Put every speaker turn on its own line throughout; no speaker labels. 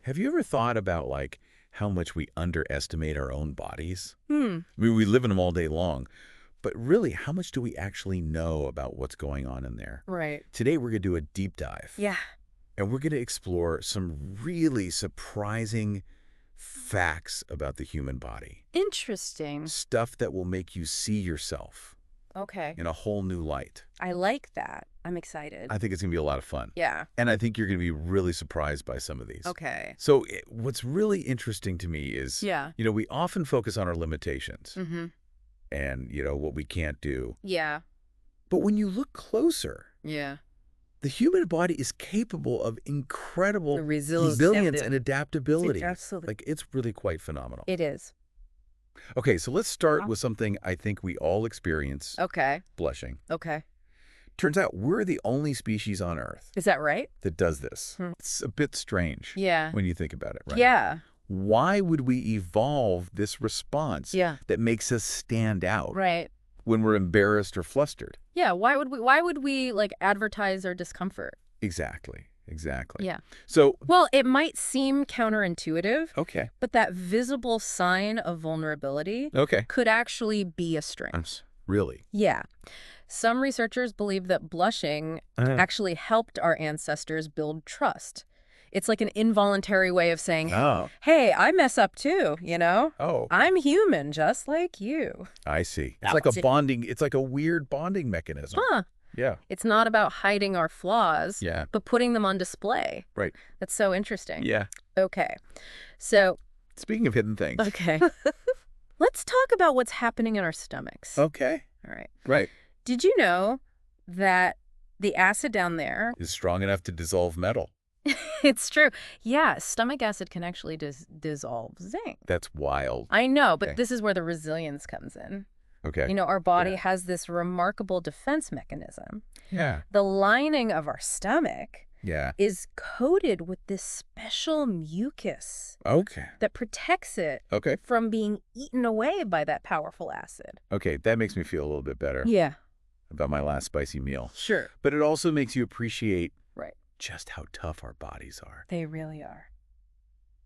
Have you ever thought about, like, how much we underestimate our own bodies?
Hmm.
I mean, we live in them all day long, but really, how much do we actually know about what's going on in there?
Right.
Today, we're going to do a deep dive.
Yeah.
And we're going to explore some really surprising facts about the human body.
Interesting.
Stuff that will make you see yourself
Okay.
in a whole new light.
I like that. I'm excited.
I think it's going to be a lot of fun.
Yeah.
And I think you're going to be really surprised by some of these.
Okay.
So what's really interesting to me is,
Yeah.
we often focus on our limitations
Mm-hmm.
and, what we can't do.
Yeah.
But when you look closer,
Yeah.
the human body is capable of incredible
The resilience.
resilience and adaptability.
Absolutely.
Like, it's really quite phenomenal.
It is.
Okay, so let's start with something I think we all experience,
Okay.
blushing.
Okay.
Turns out we're the only species on Earth
Is that right?
that does this.
Hmm.
It's a bit strange
Yeah.
when you think about it, right?
Yeah.
Why would we evolve this response
Yeah.
that makes us stand out
Right.
when we're embarrassed or flustered?
Yeah. Why would we like advertise our discomfort?
Exactly.
Yeah.
So,
Well, it might seem counterintuitive,
okay.
but that visible sign of vulnerability
Okay.
could actually be a strength.
Really?
Yeah. Some researchers believe that blushing actually helped our ancestors build trust. It's like an involuntary way of saying,
Oh.
hey, I mess up too,
Oh.
I'm human just like you.
I see.
That
It's like
was
a
it.
bonding, it's like a weird bonding mechanism.
Huh.
Yeah.
It's not about hiding our flaws,
Yeah.
but putting them on display.
Right.
That's so interesting.
Yeah.
Okay. So,
Speaking of hidden things.
okay. Let's talk about what's happening in our stomachs.
Okay.
All right.
Right.
Did you know that the acid down there,
Is strong enough to dissolve metal.
it's true. Yeah, stomach acid can actually dissolve zinc.
That's wild.
I know, but
Okay.
this is where the resilience comes in.
Okay.
Our body
Yeah.
has this remarkable defense mechanism.
Yeah.
The lining of our stomach
Yeah.
is coated with this special mucus
Okay.
that protects it
Okay.
from being eaten away by that powerful acid.
Okay. That makes me feel a little bit better
Yeah,
about my last spicy meal.
sure.
But it also makes you appreciate
Right.
just how tough our bodies are.
They really are.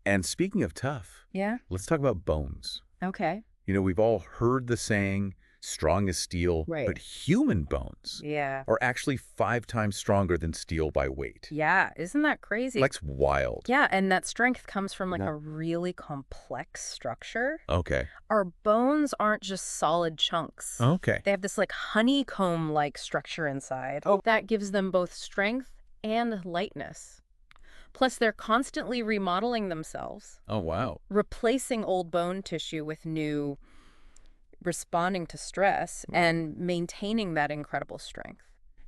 And speaking of tough,
Yeah?
let's talk about bones.
Okay.
We've all heard the saying, strong as steel,
Right.
but human bones
Yeah.
are actually 5 times stronger than steel by weight.
Yeah, isn't that crazy?
That's wild.
Yeah, and that strength comes from like
Yeah.
a really complex structure.
Okay.
Our bones aren't just solid chunks.
Okay.
They have this like honeycomb-like structure inside that gives them both strength and lightness. Plus, they're constantly remodeling themselves,
Oh, wow.
replacing old bone tissue with new, responding to stress, and maintaining that incredible strength.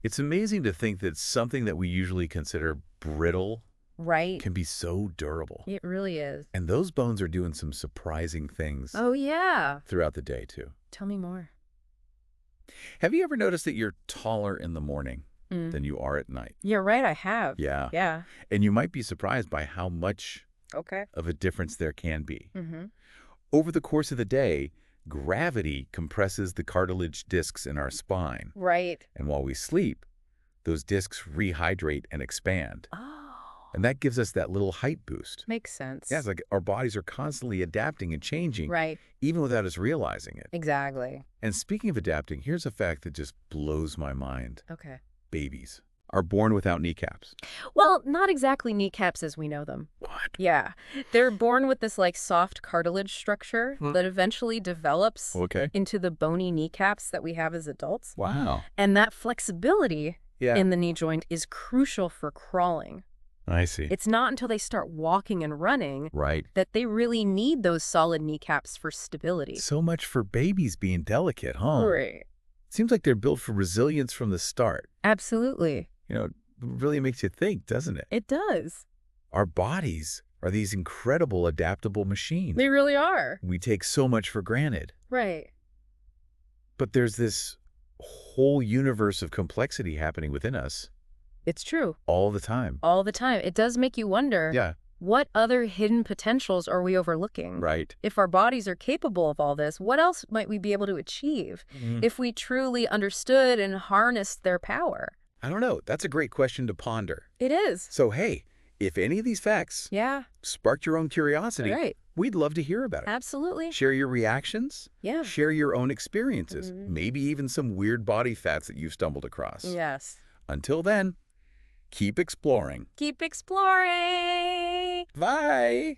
It's amazing to think that something that we usually consider brittle
Right?
can be so durable.
It really is.
And those bones are doing some surprising things
Oh, yeah.
throughout the day, too.
Tell me more.
Have you ever noticed that you're taller in the morning than you are at night?
You're right, I have.
Yeah.
Yeah.
And you might be surprised by how much
Okay.
of a difference there can be.
Mm-hmm.
Over the course of the day, gravity compresses the cartilage discs in our spine.
Right.
And while we sleep, those discs rehydrate and expand.
Oh.
And that gives us that little height boost.
Makes sense.
Yeah, it's like our bodies are constantly adapting and changing,
Right.
even without us realizing it.
Exactly.
And speaking of adapting, here's a fact that just blows my mind.
Okay.
Babies are born without kneecaps.
Well, not exactly kneecaps as we know them.
What?
Yeah. They're born with this like soft cartilage structure that eventually develops
Okay.
into the bony kneecaps that we have as adults.
Wow.
And that flexibility
Yeah.
in the knee joint is crucial for crawling.
I see.
It's not until they start walking and running
Right.
that they really need those solid kneecaps for stability.
So much for babies being delicate, huh?
Right.
Seems like they're built for resilience from the start.
Absolutely.
It really makes you think, doesn't it?
It does.
Our bodies are these incredible adaptable machines.
They really are.
We take so much for granted.
Right.
But there's this whole universe of complexity happening within us
It's true.
all the time.
All the time. It does make you wonder,
Yeah,
what other hidden potentials are we overlooking?
right.
If our bodies are capable of all this, what else might we be able to achieve
Mhm.
if we truly understood and harnessed their power?
I don't know. That's a great question to ponder.
It is.
So, hey, If any of these facts
Yeah.
sparked your own curiosity,
Right.
we'd love to hear about it.
Absolutely.
Share your reactions.
Yeah.
Share your own experiences.
Mhm.
Maybe even some weird body fats that you've stumbled across.
Yes.
Until then, keep exploring.
Keep exploring.
Bye!